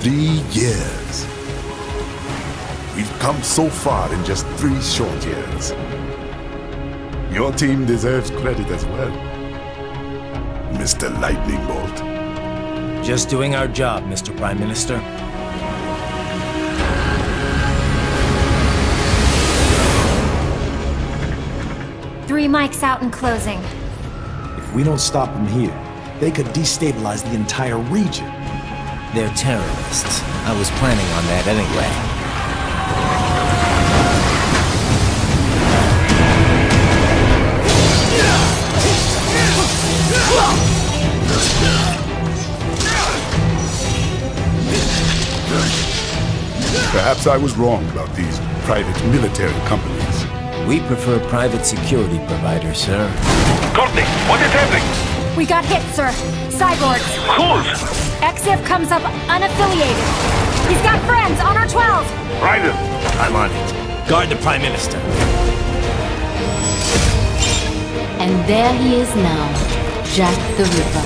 3 years. We've come so far in just 3 short years. Your team deserves credit as well, Mr. Lightning Bolt. Just doing our job, Mr. Prime Minister. Three mics out and closing. If we don't stop them here, they could destabilize the entire region. They're terrorists. I was planning on that anyway. Perhaps I was wrong about these private military companies. We prefer private security providers, sir. Courtney, what is happening? We got hit, sir. Cyborgs. Whose? XF comes up unaffiliated. He's got friends on our 12. Raiden. I'm on it. Guard the Prime Minister. And there he is now, Jack the Ripper.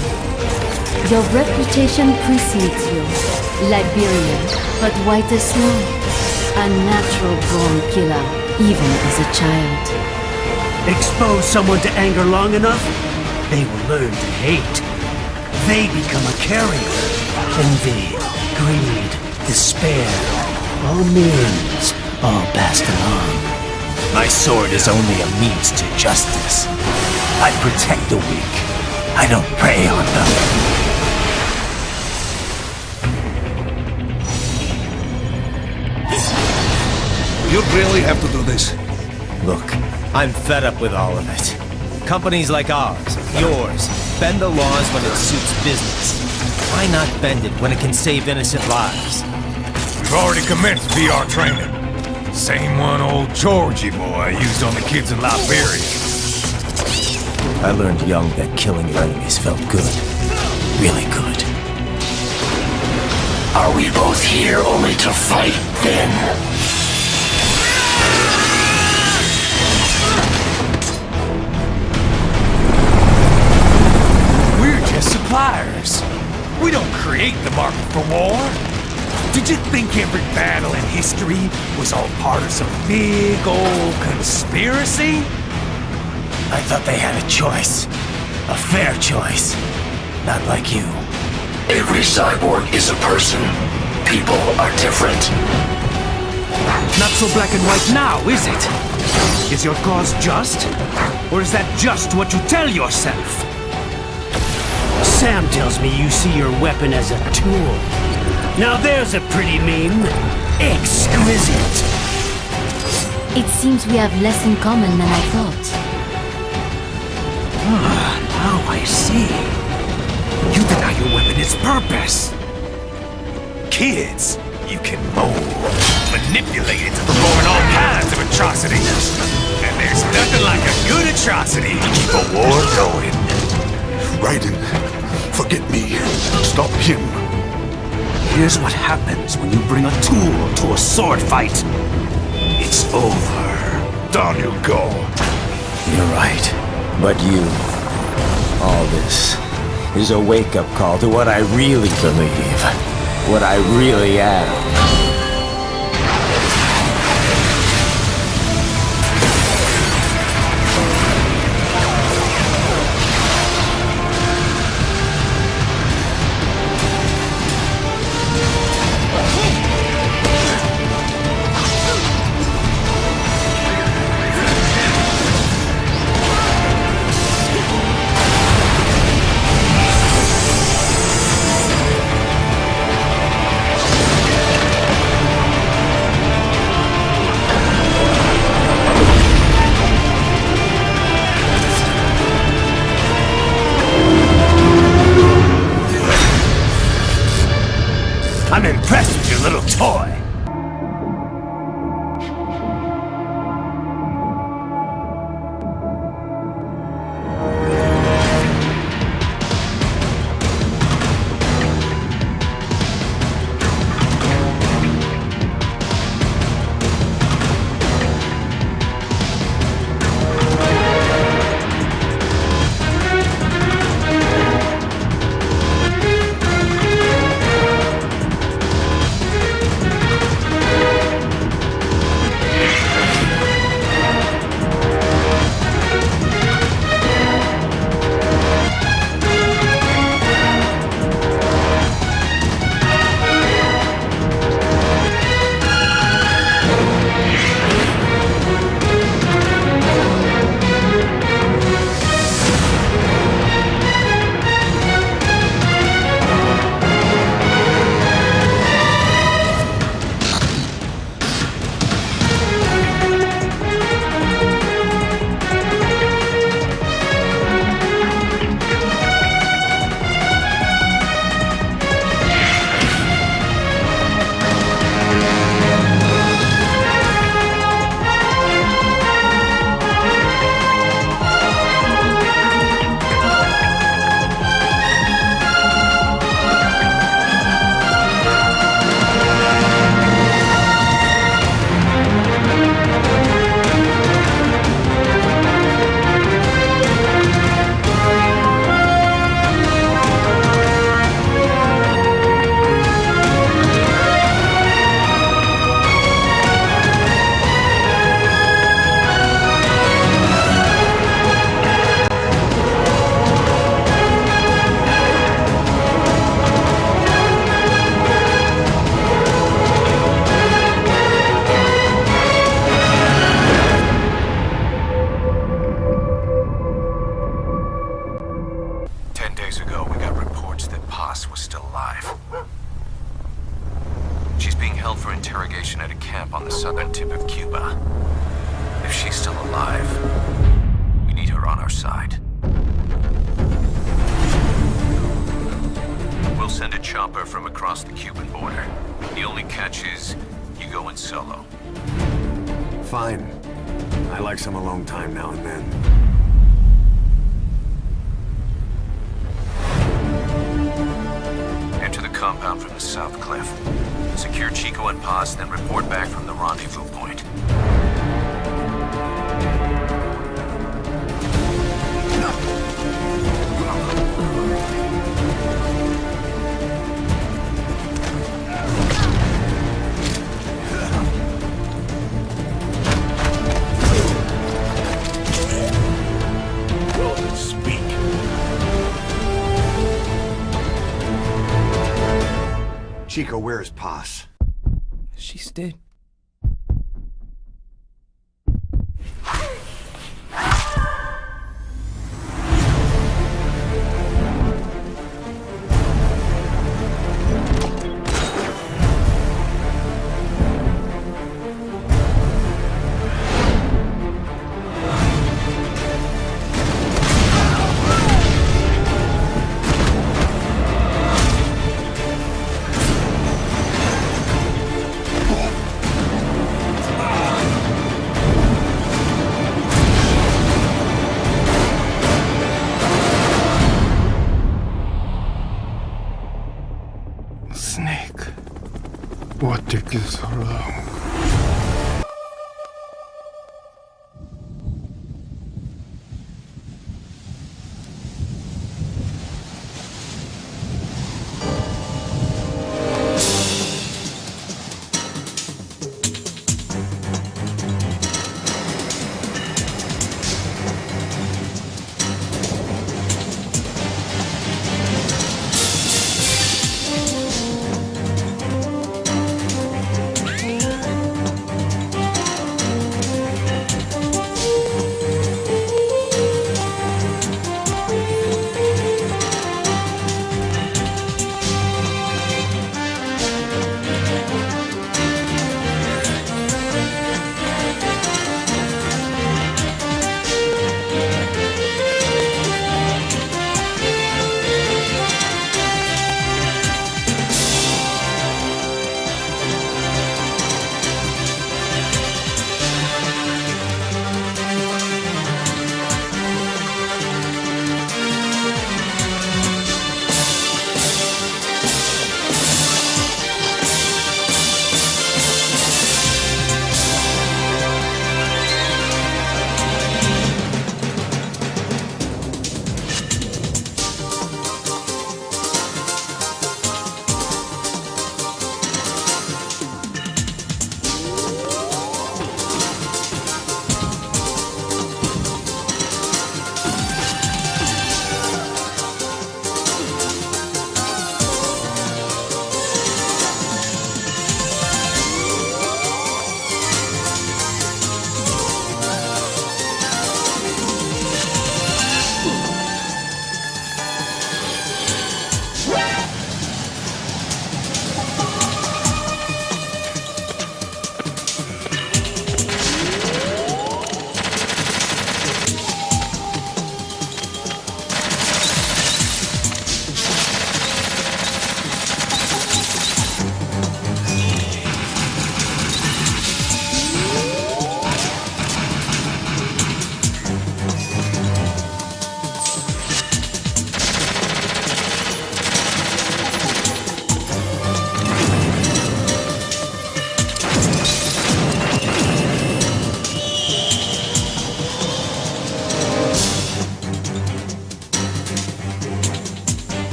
Your reputation precedes you. Liberian, but white as snow. A natural-born killer, even as a child. Expose someone to anger long enough, they will learn to hate. They become a carrier. Envy, greed, despair, all means, all passed along. My sword is only a means to justice. I protect the weak. I don't prey on them. You really have to do this? Look, I'm fed up with all of it. Companies like ours, yours, bend the laws when it suits business. Why not bend it when it can save innocent lives? We've already commenced VR training. Same one old Georgie boy used on the kids in Liberia. I learned young that killing your enemies felt good. Really good. Are we both here only to fight, then? We're just suppliers. We don't create the market for war. Did you think every battle in history was all part of some big old conspiracy? I thought they had a choice. A fair choice. Not like you. Every cyborg is a person. People are different. Not so black and white now, is it? Is your cause just? Or is that just what you tell yourself? Sam tells me you see your weapon as a tool. Now there's a pretty meme. Exquisite. It seems we have less in common than I thought. Now I see. You deny your weapon its purpose. Kids, you can mold, manipulate it to perform all kinds of atrocities. And there's nothing like a good atrocity to keep a war going. Raiden, forget me. Stop him. Here's what happens when you bring a tool to a sword fight. It's over. Down you go. You're right. But all this is a wake-up call to what I really believe. What I really am. I'm impressed with your little toy. still alive. She's being held for interrogation at a camp on the southern tip of Cuba. If she's still alive, we need her on our side. We'll send a chopper from across the Cuban border. The only catch is, you go in solo. Fine. I like some alone time now and then. Enter the compound from the south cliff. Secure Chico and Paz, then report back from the rendezvous point. Chico, where is Paz? She's dead. Snake, what took you so long?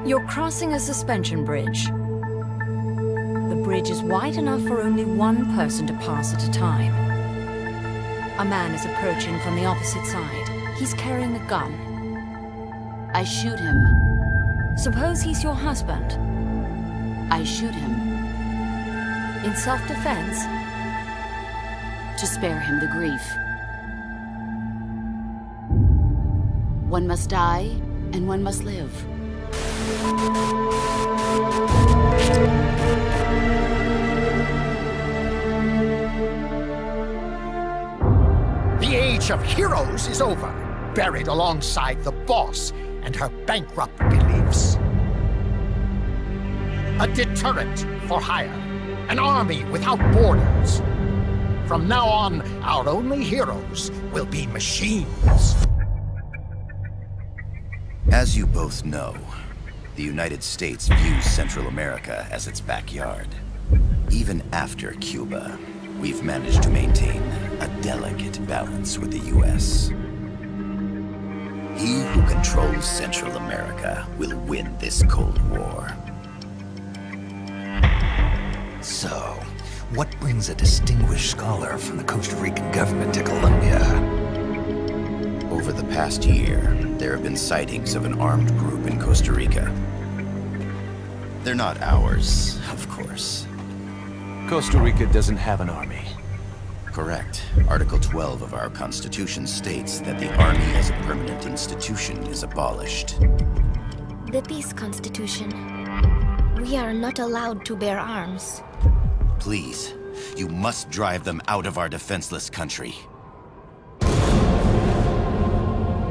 You're crossing a suspension bridge. The bridge is wide enough for only one person to pass at a time. A man is approaching from the opposite side. He's carrying a gun. I shoot him. Suppose he's your husband. I shoot him. In self-defense? To spare him the grief. One must die, and one must live. The age of heroes is over, buried alongside the boss and her bankrupt beliefs. A deterrent for hire, an army without borders. From now on, our only heroes will be machines. As you both know, the United States views Central America as its backyard. Even after Cuba, we've managed to maintain a delicate balance with the U.S. He who controls Central America will win this Cold War. So, what brings a distinguished scholar from the Costa Rican government to Colombia? Over the past year, there have been sightings of an armed group in Costa Rica. They're not ours, of course. Costa Rica doesn't have an army. Correct. Article 12 of our Constitution states that the Army as a permanent institution is abolished. The Peace Constitution. We are not allowed to bear arms. Please, you must drive them out of our defenseless country.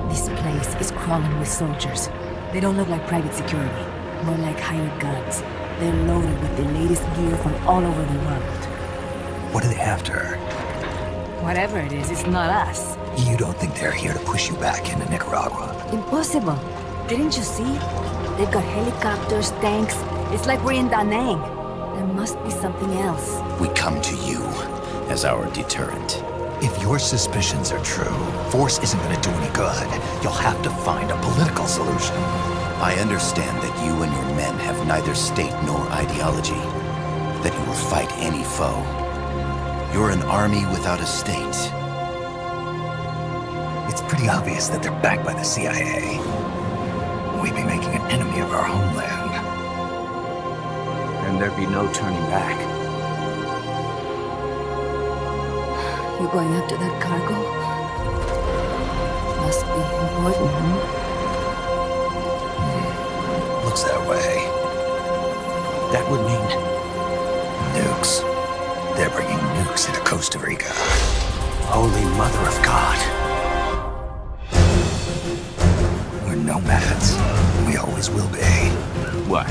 This place is crawling with soldiers. They don't look like private security, more like hired guns. They're loaded with the latest gear from all over the world. What are they after? Whatever it is, it's not us. You don't think they're here to push you back into Nicaragua? Impossible. Didn't you see? They've got helicopters, tanks. It's like we're in Da Nang. There must be something else. We come to you as our deterrent. If your suspicions are true, force isn't going to do any good. You'll have to find a political solution. I understand that you and your men have neither state nor ideology, that you will fight any foe. You're an army without a state. It's pretty obvious that they're backed by the CIA. We'd be making an enemy of our homeland. And there'd be no turning back. You're going after that cargo? Must be important, Looks that way. That would mean... nukes. They're bringing nukes into Costa Rica. Holy Mother of God. We're nomads. We always will be. What?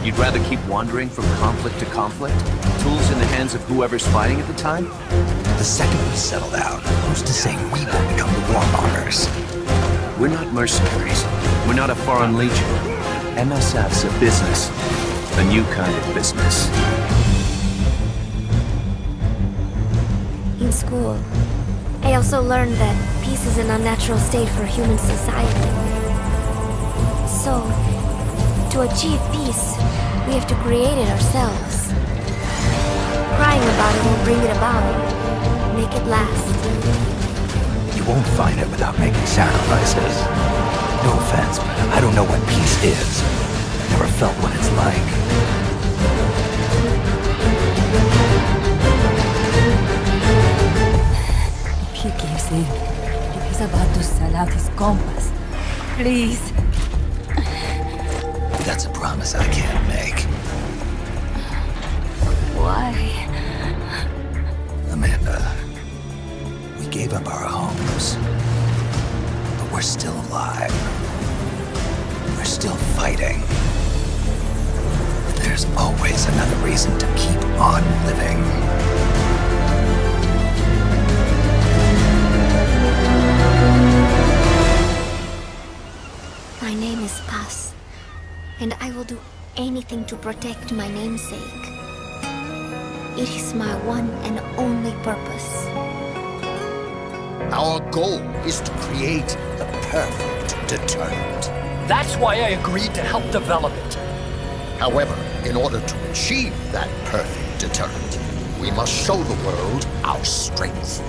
You'd rather keep wandering from conflict to conflict? Tools in the hands of whoever's fighting at the time? The second we settle down, who's to say we won't become the warmongers? We're not mercenaries. We're not a foreign legion. MSF's a business. A new kind of business. In school, I also learned that peace is an unnatural state for human society. So, to achieve peace, we have to create it ourselves. Crying about it won't bring it about. Make it last. You won't find it without making sacrifices. No offense, but I don't know what peace is. Never felt what it's like. If he gives in, if he's about to sell out his compass, please. That's a promise I can't make. Why? Amanda, we gave up our homes, but we're still alive. We're still fighting. There's always another reason to keep on living. My name is Paz, and I will do anything to protect my namesake. It is my one and only purpose. Our goal is to create the perfect deterrent. That's why I agreed to help develop it. However, in order to achieve that perfect deterrent, we must show the world our strength.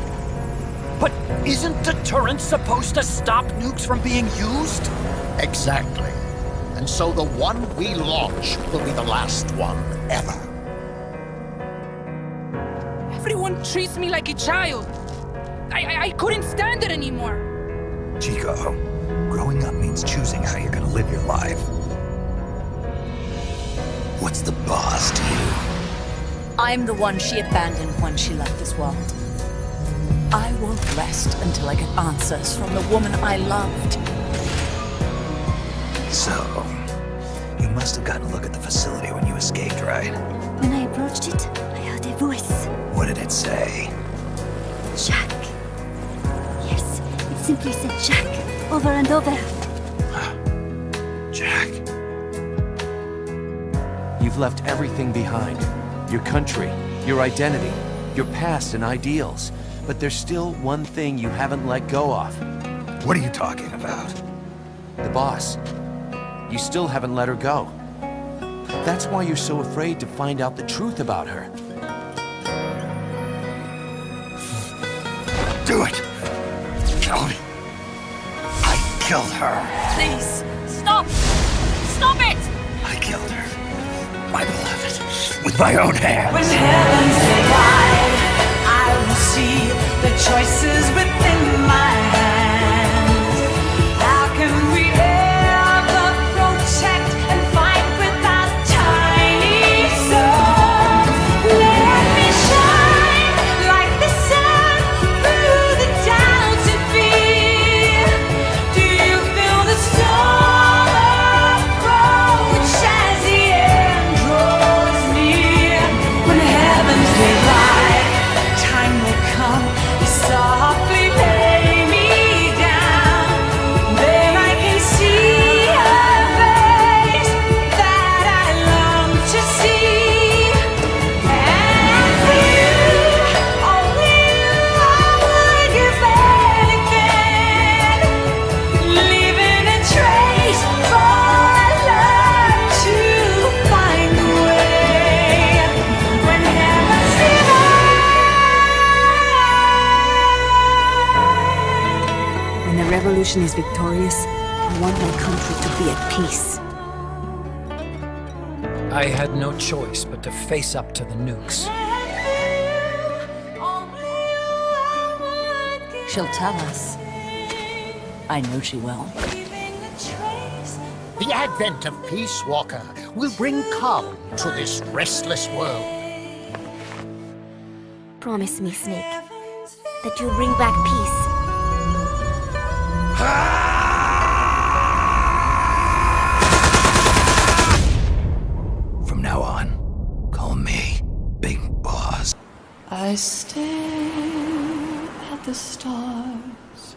But isn't deterrence supposed to stop nukes from being used? Exactly. And so the one we launch will be the last one ever. Everyone treats me like a child. I couldn't stand it anymore. Chico, growing up means choosing how you're gonna live your life. What's the boss to you? I'm the one she abandoned when she left this world. I won't rest until I get answers from the woman I loved. So, you must have gotten a look at the facility when you escaped, right? When I approached it, I heard a voice. What did it say? Jack. Yes, it simply said Jack, over and over. Jack. You've left everything behind. Your country, your identity, your past and ideals. But there's still one thing you haven't let go of. What are you talking about? The boss. You still haven't let her go. That's why you're so afraid to find out the truth about her. Do it! Kill me. I killed her. Please, stop! Stop it! I killed her. My beloved. With my own hands. When heavens divide, I will see the choices within my hands. How can we ever protect and fight without tiny souls? Let me shine like the sun through the doubts and fear. Do you feel the storm approach as the end draws near? When heavens divide, time will come, you softly lay me down. Then I can see a face that I long to see. And for you, only you, I would give anything, leaving a trace for love to find the way. When heavens When the revolution is victorious, I want my country to be at peace. I had no choice but to face up to the nukes. She'll tell us. I know she will. The advent of Peace Walker will bring calm to this restless world. Promise me, Snake, that you'll bring back peace. From now on, call me Big Boss. I stare at the stars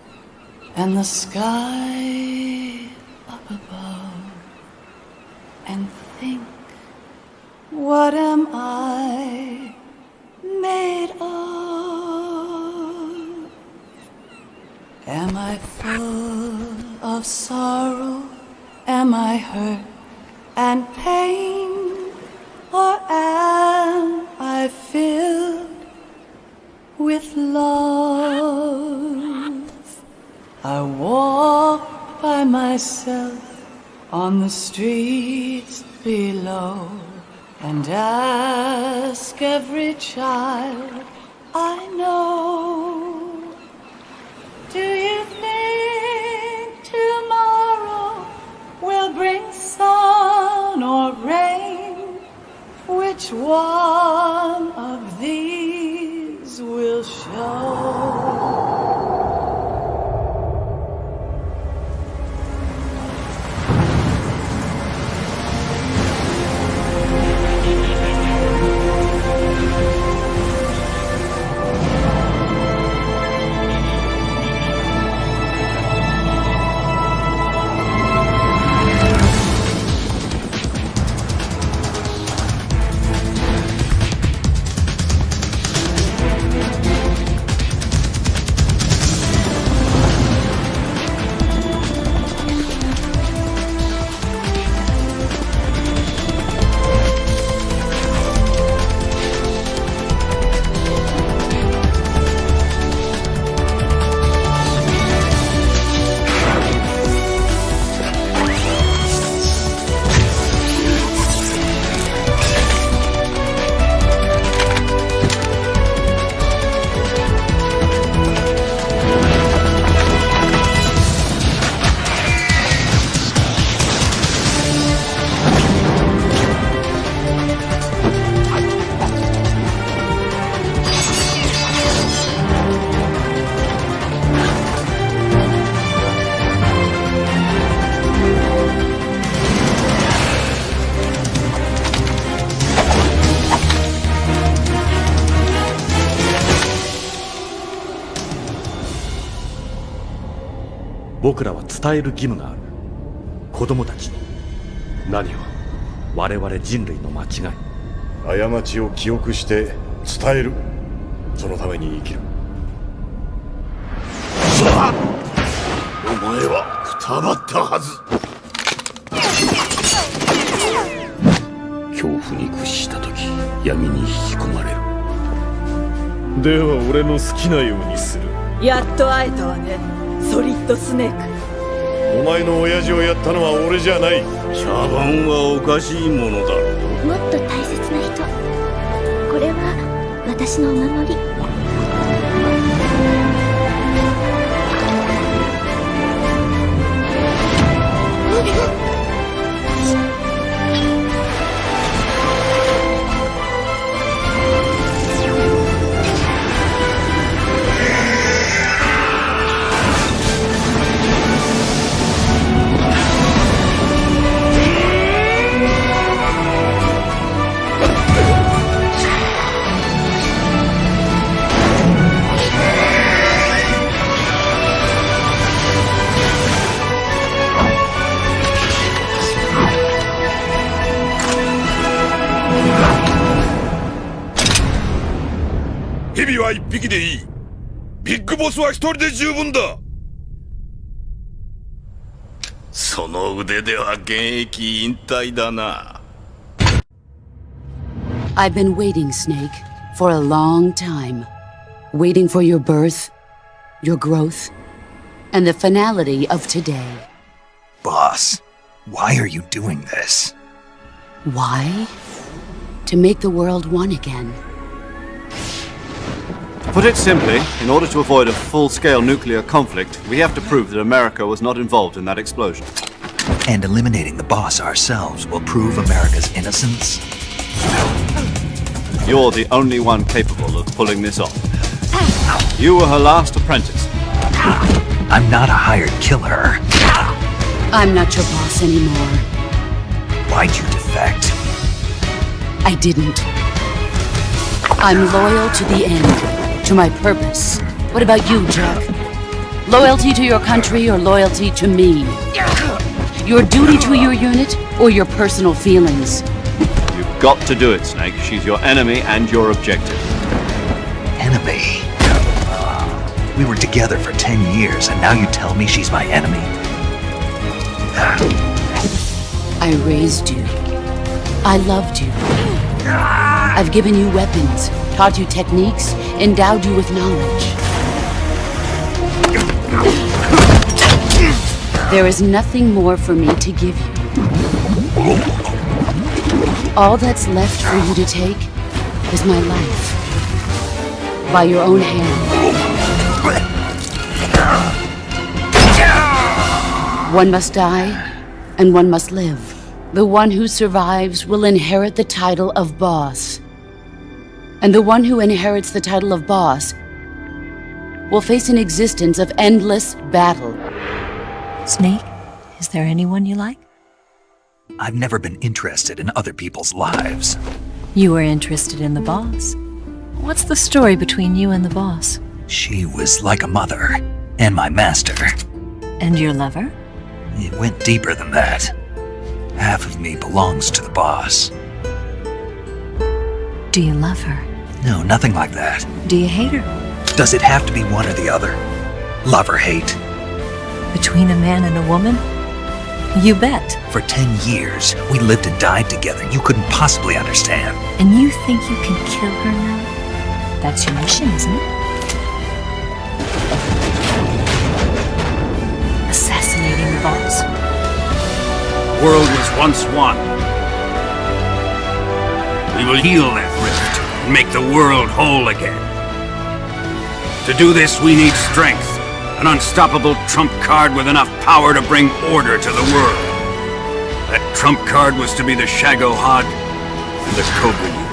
and the sky up above and think, what am I made of? Am I full of sorrow? Am I hurt and pain? Or am I filled with love? I walk by myself on the streets below and ask every child I know, do you think tomorrow will bring sun or rain? Which one of these will show? 僕らは伝える義務がある。子供たちに。何を？我々人類の間違い。過ちを記憶して伝える。そのために生きる。お前はくたばったはず。恐怖に屈した時、闇に引き込まれる。では俺の好きなようにする。やっと会えたわね、ソリッドスネーク。お前の親父をやったのは俺じゃない。茶番はおかしいものだ。もっと大切な人。これは私のお守り。蛇は一匹でいい。ビッグボスは一人で十分だ。その腕では現役引退だな。I've been waiting, Snake, for a long time. Waiting for your birth, your growth, and the finality of today. Boss, why are you doing this? Why? To make the world one again. Put it simply, in order to avoid a full-scale nuclear conflict, we have to prove that America was not involved in that explosion. And eliminating the boss ourselves will prove America's innocence? You're the only one capable of pulling this off. You were her last apprentice. I'm not a hired killer. I'm not your boss anymore. Why'd you defect? I didn't. I'm loyal to the end. To my purpose. What about you, Jack? Loyalty to your country or loyalty to me? Your duty to your unit or your personal feelings? You've got to do it, Snake. She's your enemy and your objective. Enemy? We were together for 10 years and now you tell me she's my enemy? I raised you. I loved you. I've given you weapons, taught you techniques, endowed you with knowledge. There is nothing more for me to give you. All that's left for you to take is my life. By your own hand. One must die, and one must live. The one who survives will inherit the title of boss. And the one who inherits the title of boss will face an existence of endless battle. Snake, is there anyone you like? I've never been interested in other people's lives. You were interested in the boss. What's the story between you and the boss? She was like a mother, and my master. And your lover? It went deeper than that. Half of me belongs to the boss. Do you love her? No, nothing like that. Do you hate her? Does it have to be one or the other? Love or hate? Between a man and a woman? You bet. For 10 years, we lived and died together. You couldn't possibly understand. And you think you can kill her now? That's your mission, isn't it? Assassinating the boss. The world was once one. We will heal that rift and make the world whole again. To do this, we need strength. An unstoppable trump card with enough power to bring order to the world. That trump card was to be the Shagohod and the Cobra unit.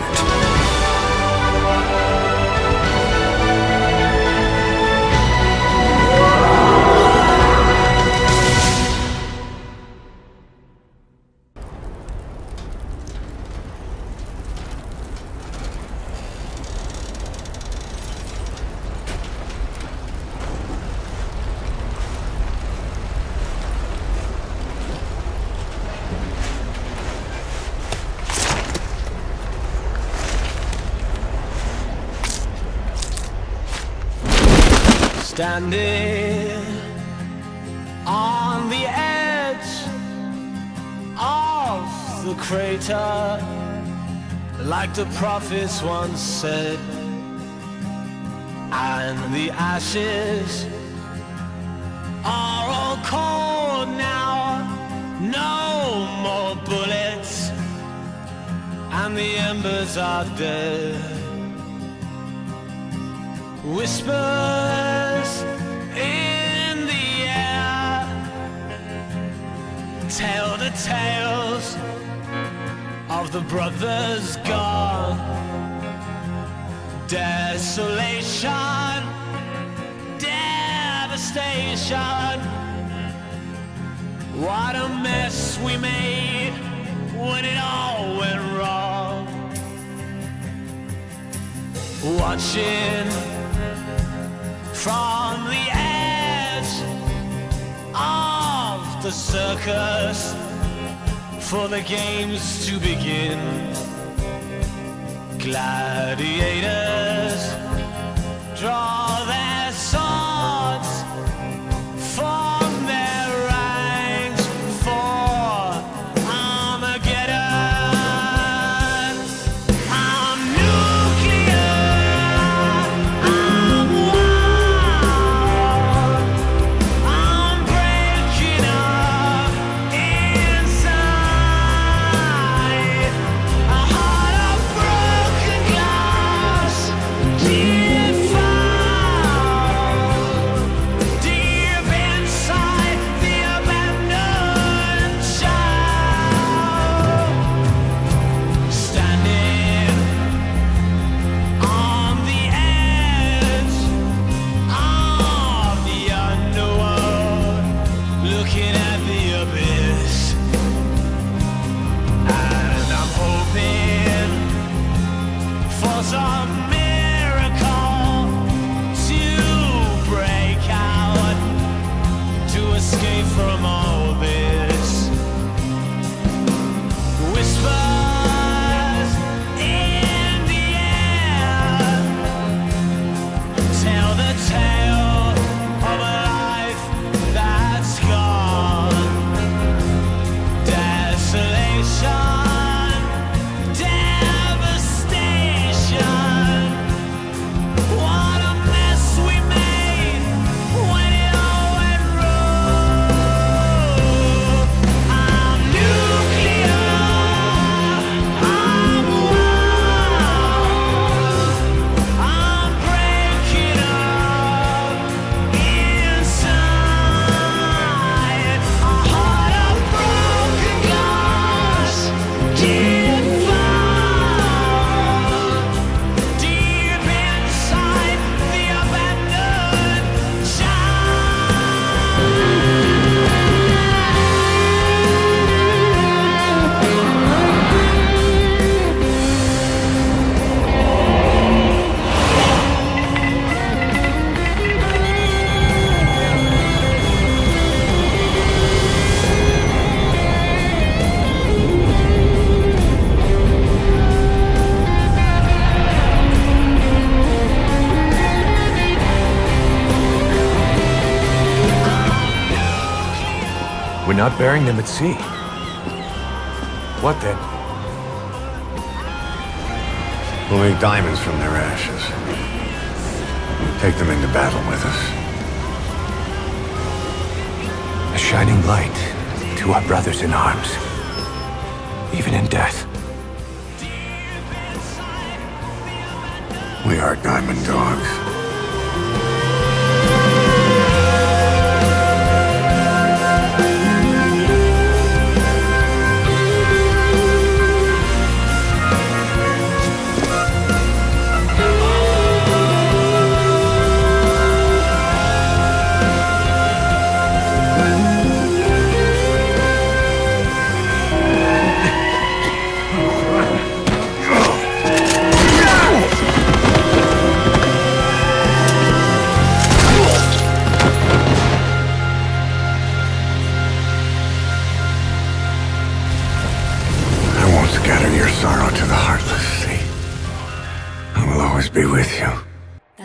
Standing on the edge of the crater, like the prophets once said, and the ashes are all cold now. No more bullets, and the embers are dead. Whispers in the air tell the tales of the brothers gone. Desolation, devastation. What a mess we made when it all went wrong. Watching from the edge of the circus for the games to begin. Gladiators draw their swords, form their ranks for Armageddon. I'm nuclear, I'm wild, I'm breaking up inside. A heart of broken glass, deep inside the abandoned child. Standing on the edge of the underworld, looking at the abyss, and I'm hoping for some miracle to break out, to escape from all this. Whispers in the air tell the tale of a life that's gone. Desolation, devastation. What a mess we made when it all went wrong. I'm nuclear, I'm wild, I'm breaking up inside. A heart of broken glass, deep inside the abandoned We're not burying them at sea. What then? We'll make diamonds from their ashes. Take them into battle with us. A shining light to our brothers in arms, even in death. We are Diamond Dogs.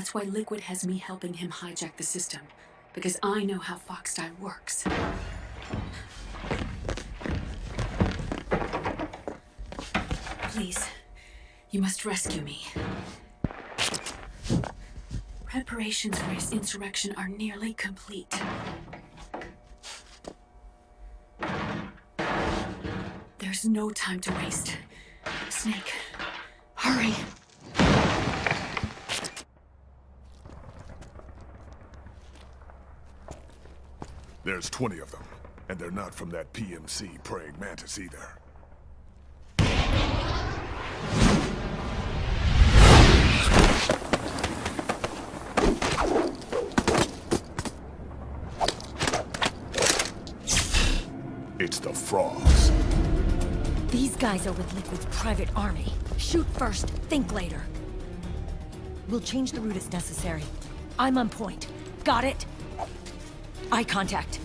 That's why Liquid has me helping him hijack the system. Because I know how Foxdie works. Please, you must rescue me. Preparations for his insurrection are nearly complete. There's no time to waste. Snake, hurry! There's 20 of them, and they're not from that PMC praying mantis either. It's the frogs. These guys are with Liquid's private army. Shoot first, think later. We'll change the route as necessary. I'm on point. Got it? Eye contact.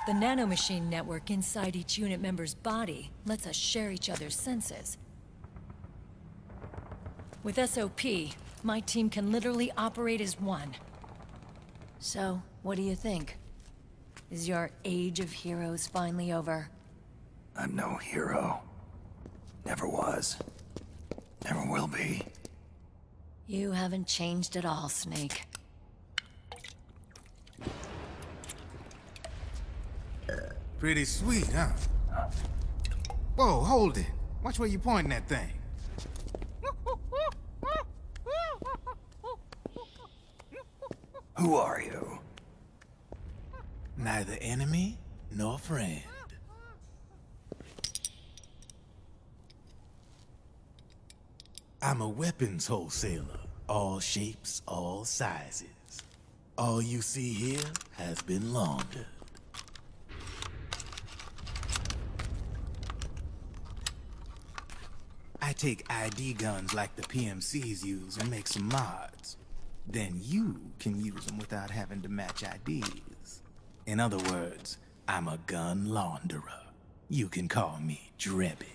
The nanomachine network inside each unit member's body lets us share each other's senses. With SOP, my team can literally operate as one. So, what do you think? Is your age of heroes finally over? I'm no hero. Never was. Never will be. You haven't changed at all, Snake. Pretty sweet, huh? Whoa, hold it. Watch where you pointing that thing. Who are you? Neither enemy nor friend. I'm a weapons wholesaler. All shapes, all sizes. All you see here has been laundered. I take ID guns like the PMCs use and make some mods. Then you can use them without having to match IDs. In other words, I'm a gun launderer. You can call me Drebin.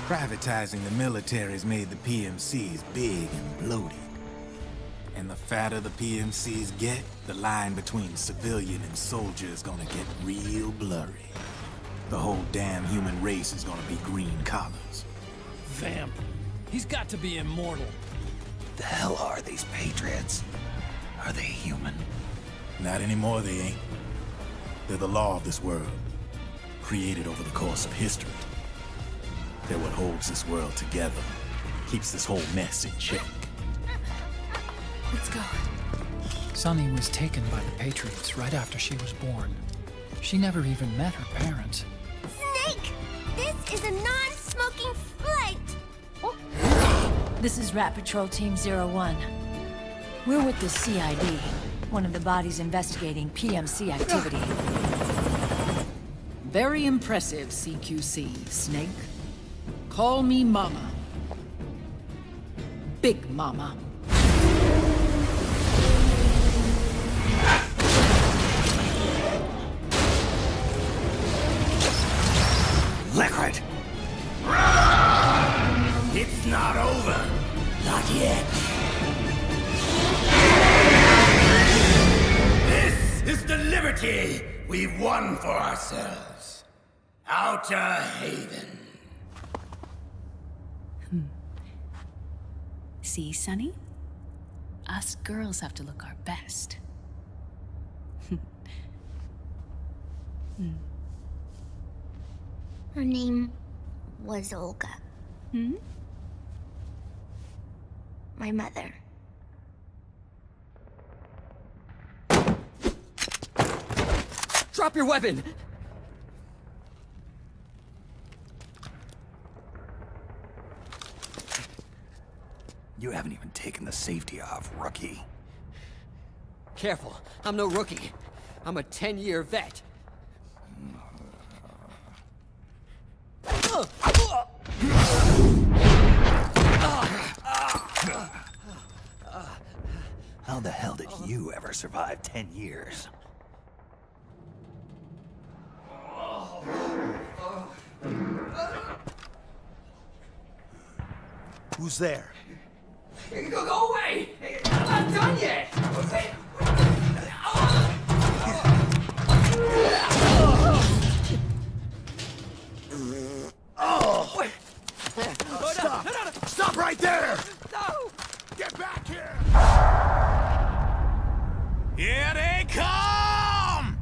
Privatizing the military's made the PMCs big and bloated. And the fatter the PMCs get, the line between civilian and soldier is gonna get real blurry. The whole damn human race is gonna be green collars. Vamp. He's got to be immortal. The hell are these Patriots? Are they human? Not anymore, they ain't. They're the law of this world, created over the course of history. They're what holds this world together, keeps this whole mess in check. Let's go. Sunny was taken by the Patriots right after she was born. She never even met her parents. Snake! This is a non-smoking flight! This is Rat Patrol Team 01. We're with the CID, one of the bodies investigating PMC activity. Very impressive, CQC, Snake. Call me Mama. Big Mama. Liquid! It's not over. Not yet. This is the liberty we've won for ourselves. Outer Haven. See, Sunny? Us girls have to look our best. Her name was Olga. my mother. Drop your weapon! You haven't even taken the safety off, rookie. Careful, I'm no rookie. I'm a 10-year vet. How the hell did you ever survive 10 years? Who's there? Go away! I'm not done yet! Stop! Stop right there! No! Get back here! Here they come!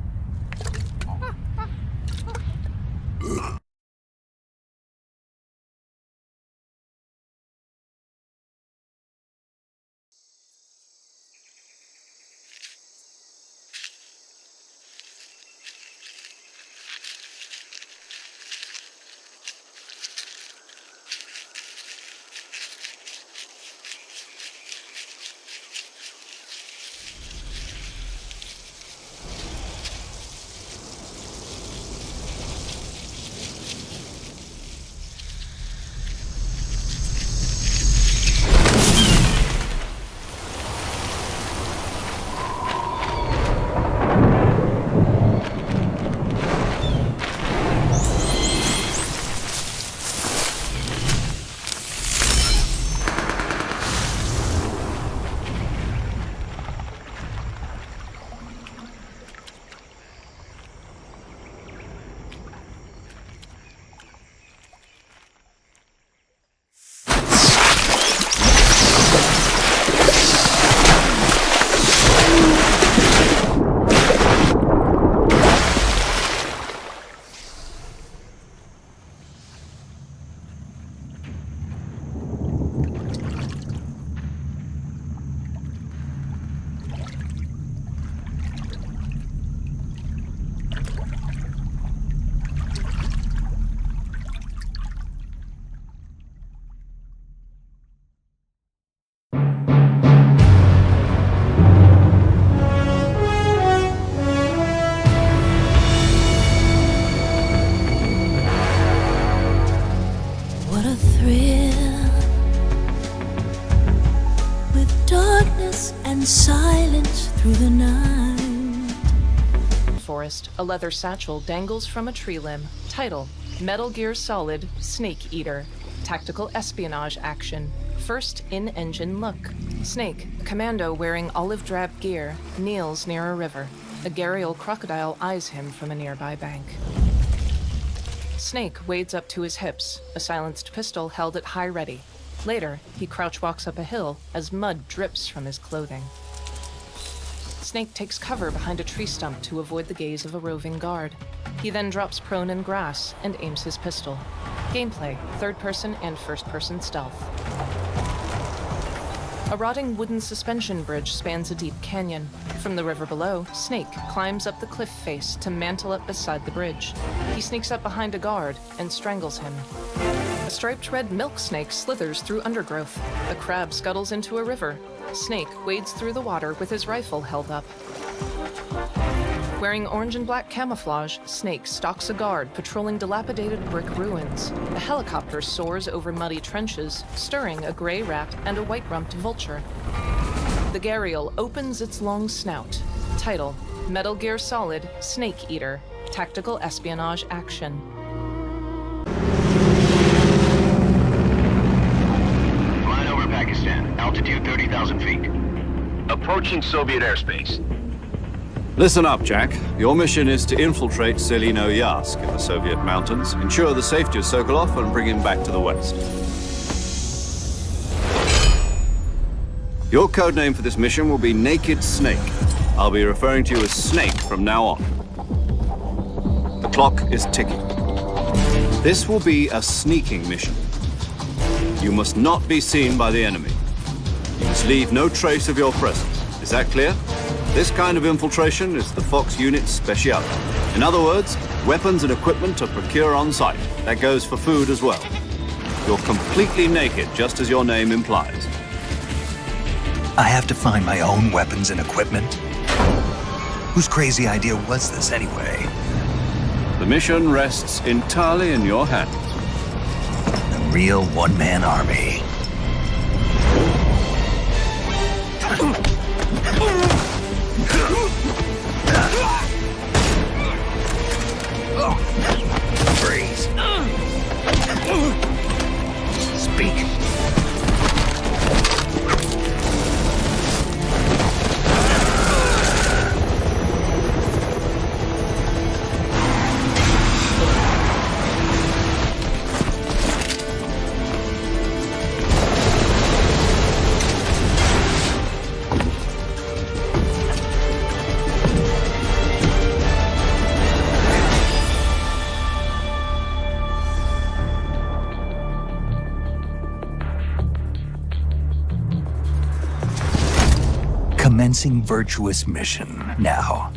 What a thrill, with darkness and silence through the night. Forest, a leather satchel dangles from a tree limb. Title: Metal Gear Solid Snake Eater. Tactical espionage action. First in-engine look. Snake, a commando wearing olive drab gear, kneels near a river. A gharial crocodile eyes him from a nearby bank. Snake wades up to his hips, a silenced pistol held at high ready. Later, he crouch walks up a hill as mud drips from his clothing. Snake takes cover behind a tree stump to avoid the gaze of a roving guard. He then drops prone in grass and aims his pistol. Gameplay: third-person and first-person stealth. A rotting wooden suspension bridge spans a deep canyon. From the river below, Snake climbs up the cliff face to mantle up beside the bridge. He sneaks up behind a guard and strangles him. A striped red milk snake slithers through undergrowth. A crab scuttles into a river. Snake wades through the water with his rifle held up. Wearing orange and black camouflage, Snake stalks a guard patrolling dilapidated brick ruins. A helicopter soars over muddy trenches, stirring a gray rat and a white-rumped vulture. The gharial opens its long snout. Title: Metal Gear Solid Snake Eater. Tactical espionage action. Flying over Pakistan, altitude 30,000 feet. Approaching Soviet airspace. Listen up, Jack. Your mission is to infiltrate Selino Yask in the Soviet mountains, ensure the safety of Sokolov, and bring him back to the West. Your codename for this mission will be Naked Snake. I'll be referring to you as Snake from now on. The clock is ticking. This will be a sneaking mission. You must not be seen by the enemy. units leave no trace of your presence. Is that clear? This kind of infiltration is the Fox unit's speciality. In other words, weapons and equipment are procured on site. That goes for food as well. You're completely naked, just as your name implies. I have to find my own weapons and equipment? Whose crazy idea was this anyway? The mission rests entirely in your hands. A real one-man army. Freeze. Speak. Commencing virtuous mission now.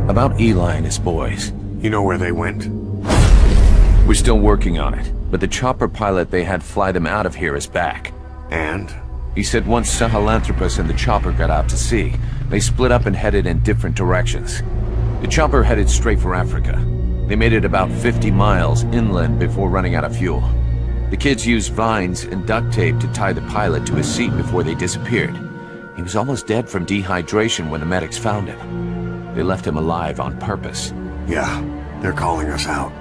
About Eli and his boys. You know where they went? We're still working on it, but the chopper pilot they had fly them out of here is back. And? He said once Sahelanthropus and the chopper got out to sea, they split up and headed in different directions. The chopper headed straight for Africa. They made it about 50 miles inland before running out of fuel. The kids used vines and duct tape to tie the pilot to his seat before they disappeared. He was almost dead from dehydration when the medics found him. They left him alive on purpose. Yeah, they're calling us out.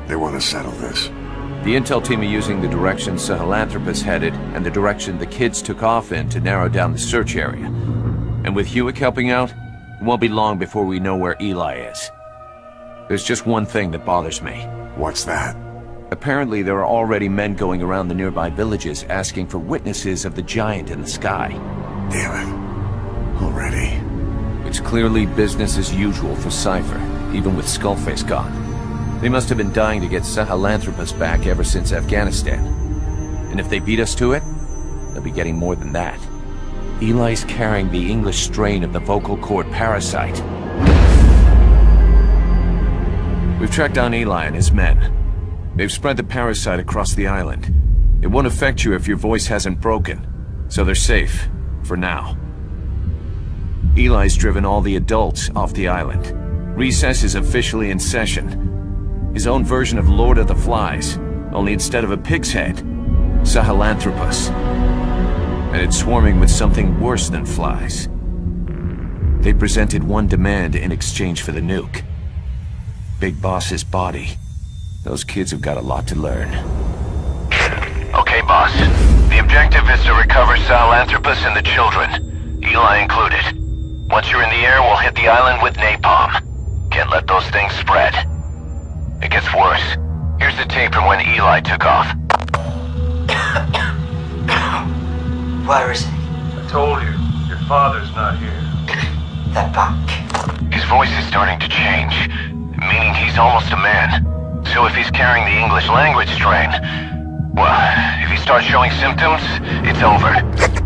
They want to settle this. The intel team are using the direction Sahelanthropus headed and the direction the kids took off in to narrow down the search area. And with Hewick helping out, it won't be long before we know where Eli is. There's just one thing that bothers me. What's that? Apparently there are already men going around the nearby villages asking for witnesses of the giant in the sky. Damn it. Already? It's clearly business as usual for Cypher, even with Skullface gone. They must have been dying to get Sahelanthropus back ever since Afghanistan. And if they beat us to it, they'll be getting more than that. Eli's carrying the English strain of the vocal cord parasite. We've tracked down Eli and his men. They've spread the parasite across the island. It won't affect you if your voice hasn't broken, so they're safe, for now. Eli's driven all the adults off the island. Recess is officially in session. His own version of Lord of the Flies, only instead of a pig's head, Sahelanthropus. And it's swarming with something worse than flies. They presented one demand in exchange for the nuke. Big Boss's body. Those kids have got a lot to learn. Okay, boss. The objective is to recover Sahelanthropus and the children, Eli included. Once you're in the air, we'll hit the island with napalm. Can't let those things spread. It gets worse. Here's the tape from when Eli took off. Where is he? I told you, your father's not here. They're back. His voice is starting to change, meaning he's almost a man. So if he's carrying the English language strain, well, if he starts showing symptoms, it's over.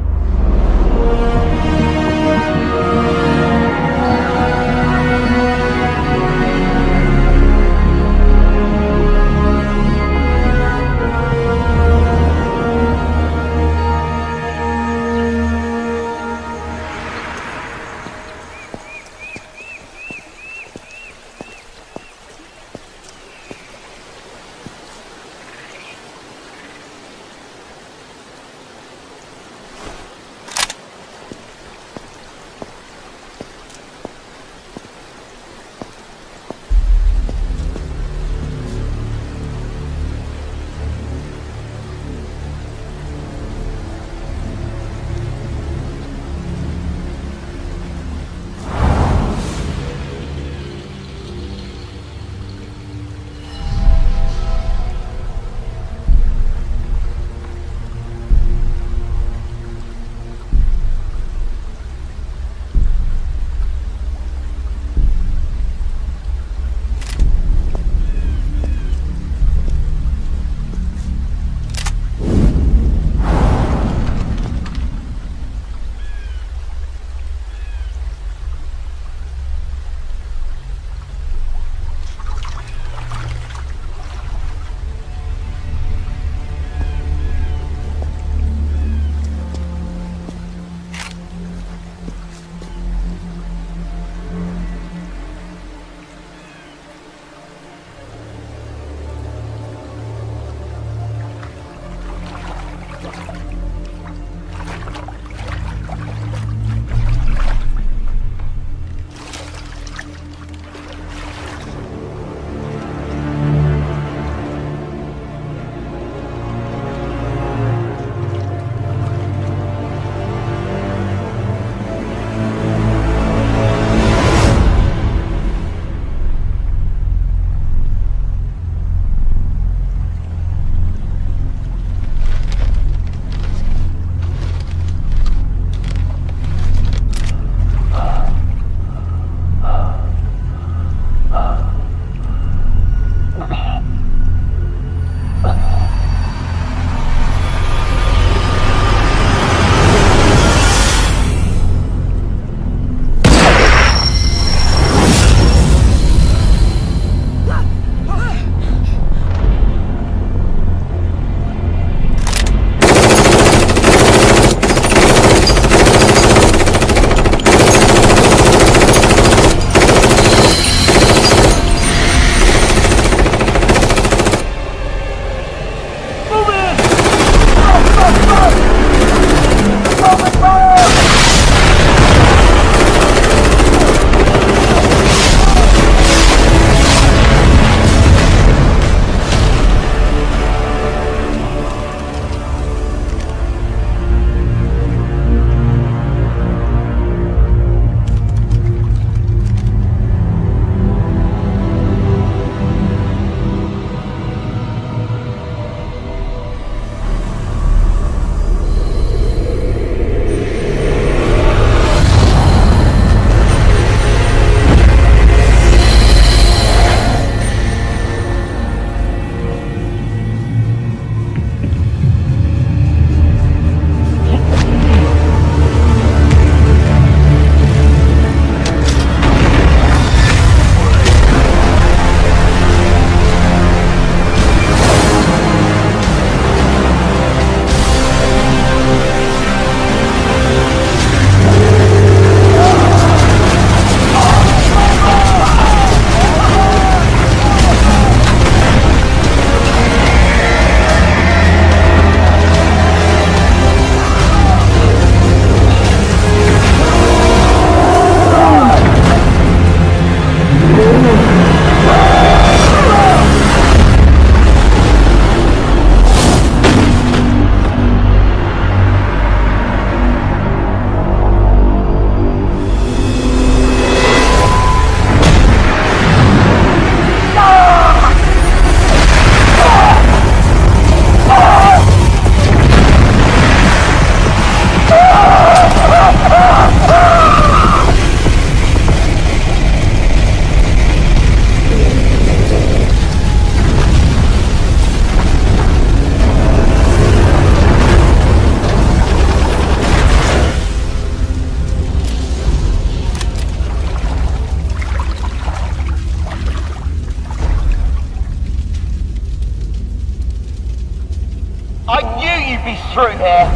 through here.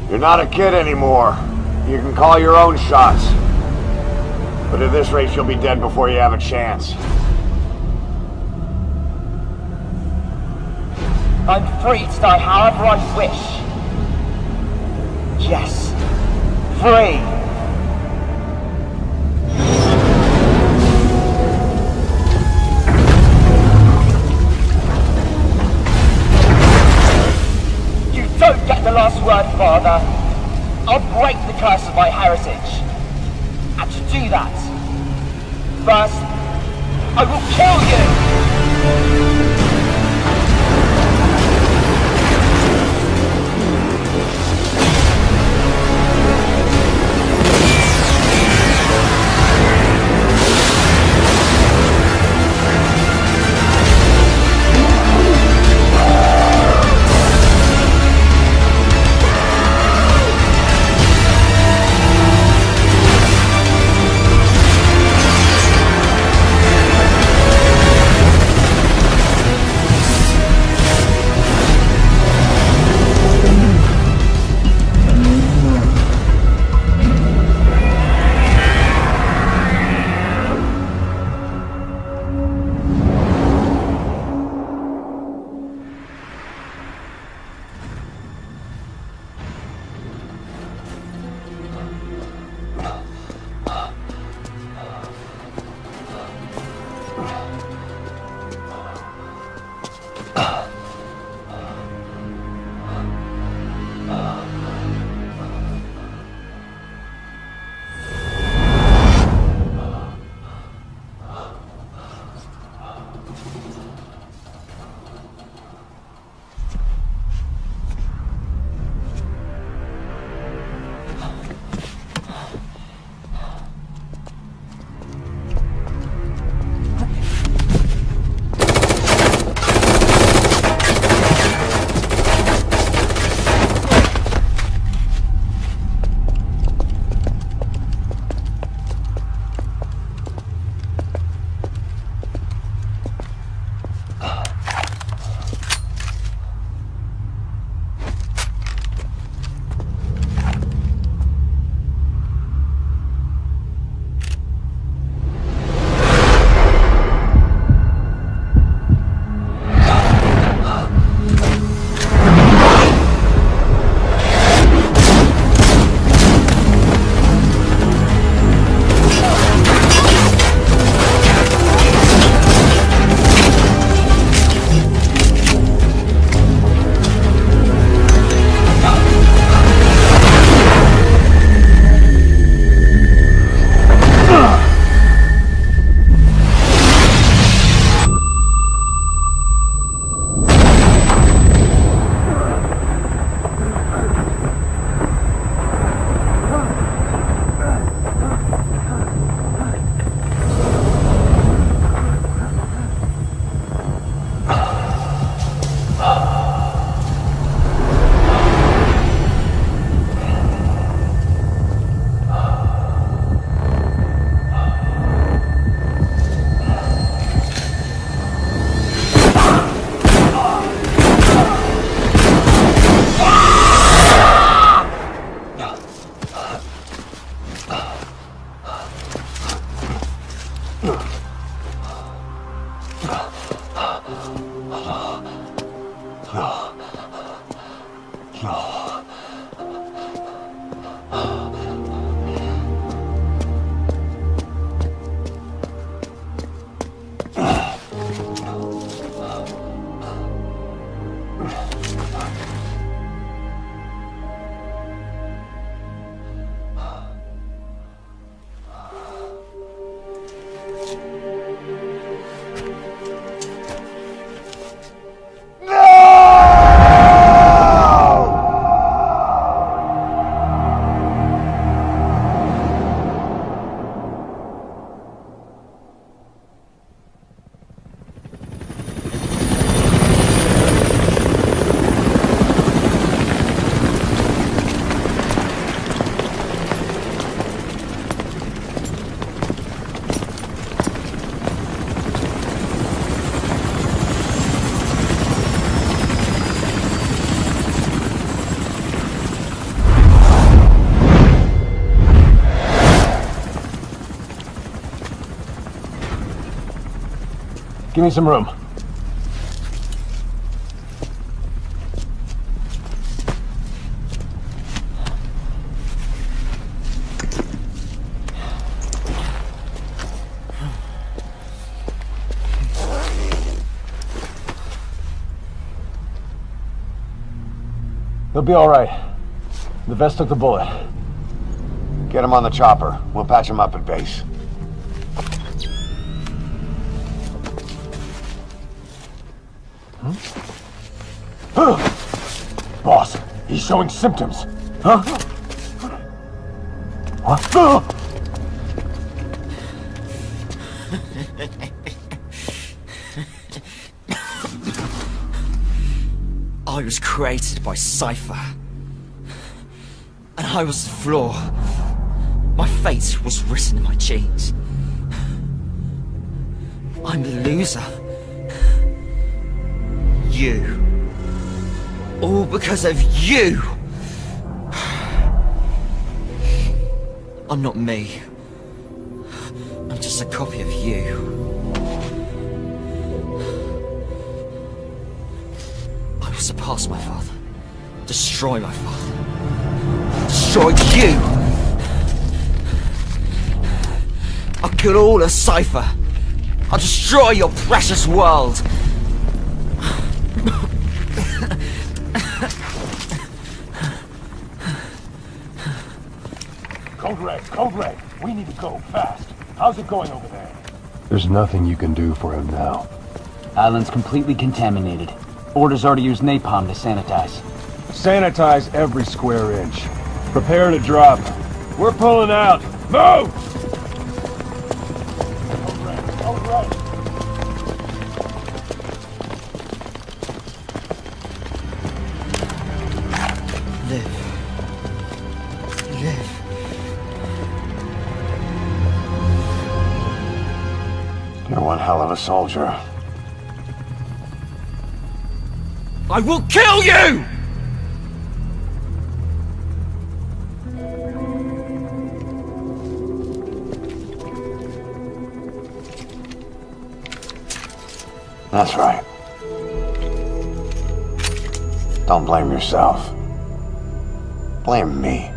You're not a kid anymore. You can call your own shots. But at this rate, you'll be dead before you have a chance. I'm free to die however I wish. Yes. Free. You don't get the last word, Father. I'll break the curse of my heritage. And to do that, first, I will kill you! Give me some room. He'll be all right. The vest took the bullet. Get him on the chopper. We'll patch him up at base. Boss, he's showing symptoms. Huh? What? I was created by Cypher. And I was the flaw. My fate was written in my genes. I'm the loser. You. All because of you! I'm not me. I'm just a copy of you. I will surpass my father. Destroy my father. Destroy you! I'll kill all of Cypher. I'll destroy your precious world. Code Red, we need to go fast. How's it going over there? There's nothing you can do for him now. Island's completely contaminated. Orders are to use napalm to sanitize. Sanitize every square inch. Prepare to drop. We're pulling out. Move! Code Red. Live. You're one hell of a soldier. I will kill you! That's right. Don't blame yourself. Blame me.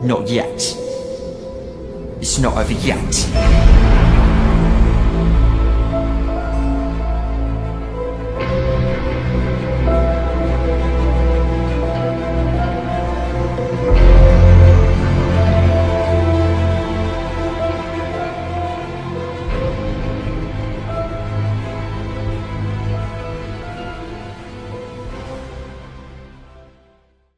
Not yet. It's not over yet.